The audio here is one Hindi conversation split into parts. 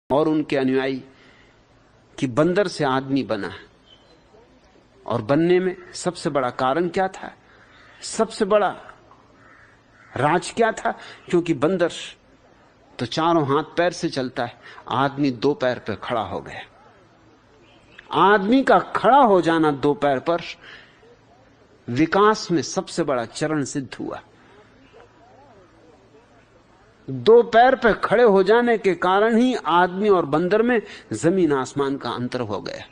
और उनके अनुयायी कि बंदर से आदमी बना, और बनने में सबसे बड़ा कारण क्या था, सबसे बड़ा राज क्या था? क्योंकि बंदर तो चारों हाथ पैर से चलता है, आदमी दो पैर पर खड़ा हो गया। आदमी का खड़ा हो जाना दो पैर पर विकास में सबसे बड़ा चरण सिद्ध हुआ। दो पैर पर खड़े हो जाने के कारण ही आदमी और बंदर में जमीन आसमान का अंतर हो गया।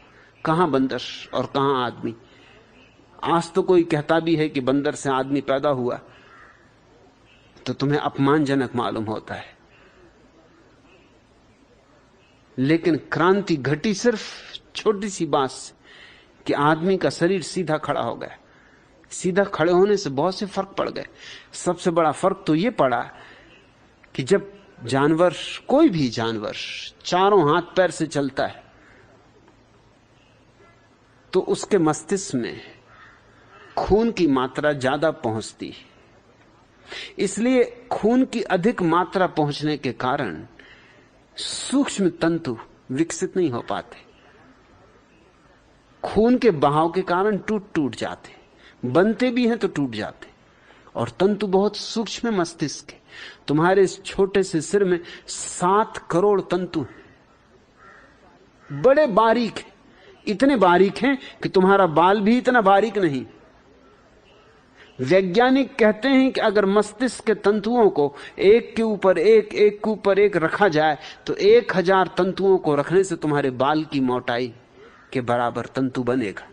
कहां बंदर और कहां आदमी। आज तो कोई कहता भी है कि बंदर से आदमी पैदा हुआ तो तुम्हें अपमानजनक मालूम होता है, लेकिन क्रांति घटी सिर्फ छोटी सी बात से कि आदमी का शरीर सीधा खड़ा हो गया। सीधा खड़े होने से बहुत से फर्क पड़ गए। सबसे बड़ा फर्क तो यह पड़ा कि जब जानवर, कोई भी जानवर चारों हाथ पैर से चलता है तो उसके मस्तिष्क में खून की मात्रा ज्यादा पहुंचती है। इसलिए खून की अधिक मात्रा पहुंचने के कारण सूक्ष्म तंतु विकसित नहीं हो पाते। खून के बहाव के कारण टूट जाते, बनते भी हैं तो टूट जाते। और तंतु बहुत सूक्ष्म है मस्तिष्क के। तुम्हारे इस छोटे से सिर में 7 करोड़ तंतु हैं, बड़े बारीक हैं। इतने बारीक हैं कि तुम्हारा बाल भी इतना बारीक नहीं। वैज्ञानिक कहते हैं कि अगर मस्तिष्क के तंतुओं को एक के ऊपर एक, एक के ऊपर एक रखा जाए तो 1000 तंतुओं को रखने से तुम्हारे बाल की मोटाई के बराबर तंतु बनेगा।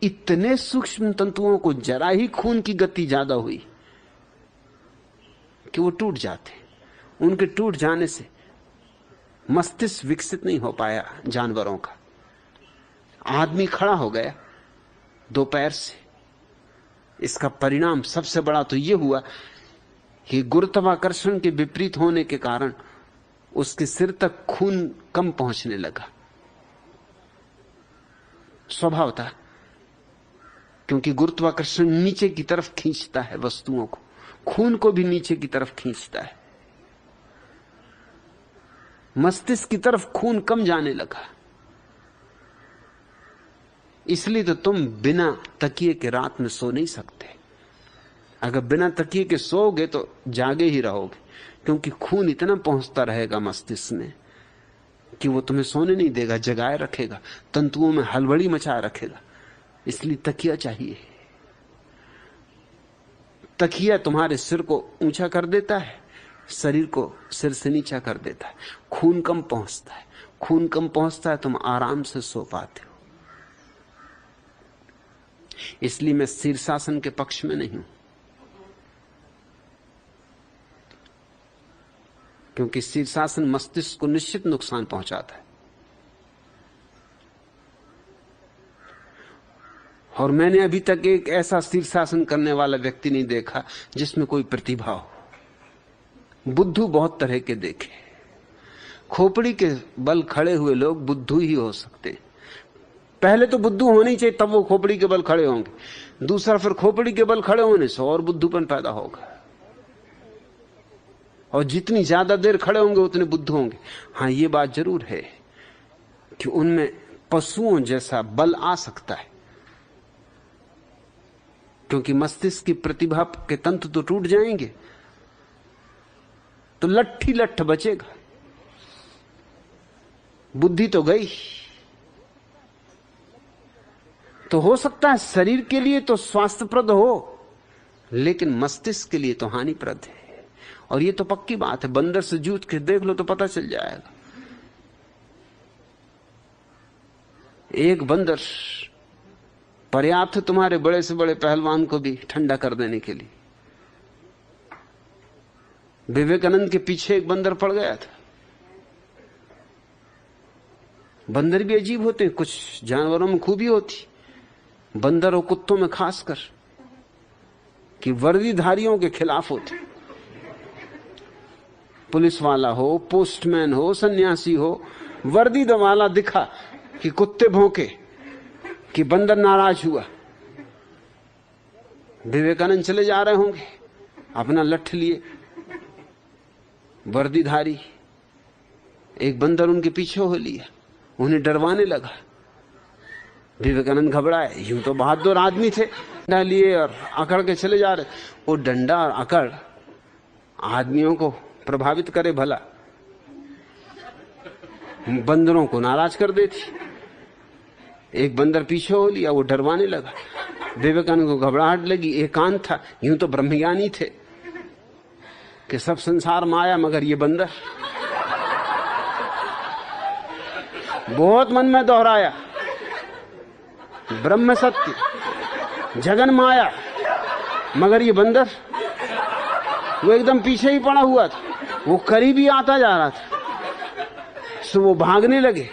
इतने सूक्ष्म तंतुओं को जरा ही खून की गति ज्यादा हुई कि वो टूट जाते। उनके टूट जाने से मस्तिष्क विकसित नहीं हो पाया जानवरों का। आदमी खड़ा हो गया दो पैर से। इसका परिणाम सबसे बड़ा तो यह हुआ कि गुरुत्वाकर्षण के विपरीत होने के कारण उसके सिर तक खून कम पहुंचने लगा। स्वभाव था, क्योंकि गुरुत्वाकर्षण नीचे की तरफ खींचता है वस्तुओं को, खून को भी नीचे की तरफ खींचता है। मस्तिष्क की तरफ खून कम जाने लगा। इसलिए तो तुम बिना तकिए के रात में सो नहीं सकते। अगर बिना तकिए के सोओगे तो जागे ही रहोगे, क्योंकि खून इतना पहुंचता रहेगा मस्तिष्क में कि वो तुम्हें सोने नहीं देगा, जगाए रखेगा, तंतुओं में हलबड़ी मचाए रखेगा। इसलिए तकिया चाहिए। तकिया तुम्हारे सिर को ऊंचा कर देता है, शरीर को सिर से नीचा कर देता है। खून कम पहुंचता है। खून कम पहुंचता है, तुम आराम से सो पाते हो। इसलिए मैं शीर्षासन के पक्ष में नहीं हूं, क्योंकि शीर्षासन मस्तिष्क को निश्चित नुकसान पहुंचाता है। और मैंने अभी तक एक ऐसा शीर्षासन करने वाला व्यक्ति नहीं देखा जिसमें कोई प्रतिभा हो। बुद्धू बहुत तरह के देखे। खोपड़ी के बल खड़े हुए लोग बुद्धू ही हो सकते। पहले तो बुद्धू होने ही चाहिए, तब वो खोपड़ी के बल खड़े होंगे। दूसरा, फिर खोपड़ी के बल खड़े होने से और बुद्धूपन पैदा होगा। और जितनी ज्यादा देर खड़े होंगे उतने बुद्धू होंगे। हाँ, ये बात जरूर है कि उनमें पशुओं जैसा बल आ सकता है, क्योंकि मस्तिष्क की प्रतिभा के तंतु तो टूट जाएंगे, तो लट्ठी लट्ठ बचेगा, बुद्धि तो गई। तो हो सकता है शरीर के लिए तो स्वास्थ्यप्रद हो, लेकिन मस्तिष्क के लिए तो हानिप्रद है। और ये तो पक्की बात है, बंदर से जूझ के देख लो तो पता चल जाएगा। एक बंदर पर्याप्त है तुम्हारे बड़े से बड़े पहलवान को भी ठंडा कर देने के लिए। विवेकानंद के पीछे एक बंदर पड़ गया था। बंदर भी अजीब होते हैं, कुछ जानवरों में खूबी होती, बंदर और कुत्तों में खासकर, कि वर्दीधारियों के खिलाफ होते। पुलिस वाला हो, पोस्टमैन हो, सन्यासी हो, वर्दी वाला दिखा कि कुत्ते भौंके कि बंदर नाराज हुआ। विवेकानंद चले जा रहे होंगे अपना लठ लिए, वर्दीधारी एक बंदर उनके पीछे हो लिया, उन्हें डरवाने लगा। विवेकानंद घबराए, यूं तो बहादुर आदमी थे, डंडा लिए और अकड़ के चले जा रहे। वो डंडा और अकड़ आदमियों को प्रभावित करे भला, बंदरों को नाराज कर देती। एक बंदर पीछे हो लिया, वो डरवाने लगा। विवेकानंद को घबराहट लगी, एकांत था, यूं तो ब्रह्मज्ञानी थे कि सब संसार माया, मगर ये बंदर। बहुत मन में दोहराया, ब्रह्म सत्य, जगन माया, मगर ये बंदर। वो एकदम पीछे ही पड़ा हुआ था, वो करीब ही आता जा रहा था। सो वो भागने लगे,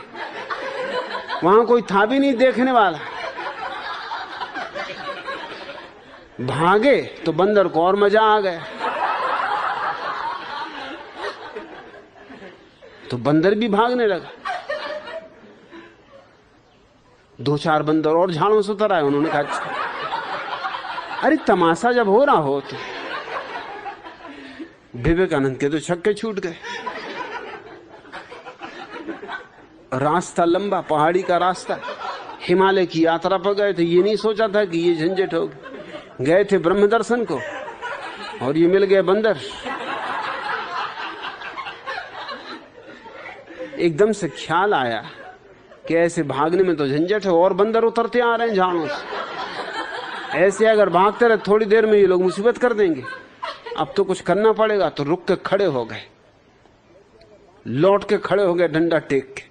वहां कोई था भी नहीं देखने वाला। भागे तो बंदर को और मजा आ गया, तो बंदर भी भागने लगा। 2-4 बंदर और झाड़ों से उतर आए। उन्होंने कहा, अरे तमाशा जब हो रहा हो तो। विवेकानंद के तो छक्के छूट गए। रास्ता लंबा, पहाड़ी का रास्ता, हिमालय की यात्रा पर गए थे। ये नहीं सोचा था कि ये झंझट होगी। गए थे ब्रह्म दर्शन को और ये मिल गए बंदर। एकदम से ख्याल आया कि ऐसे भागने में तो झंझट है, और बंदर उतरते आ रहे हैं झाड़ों से। ऐसे अगर भागते रहे थोड़ी देर में ये लोग मुसीबत कर देंगे। अब तो कुछ करना पड़ेगा। तो रुक के खड़े हो गए, लौट के खड़े हो गए डंडा टेक के।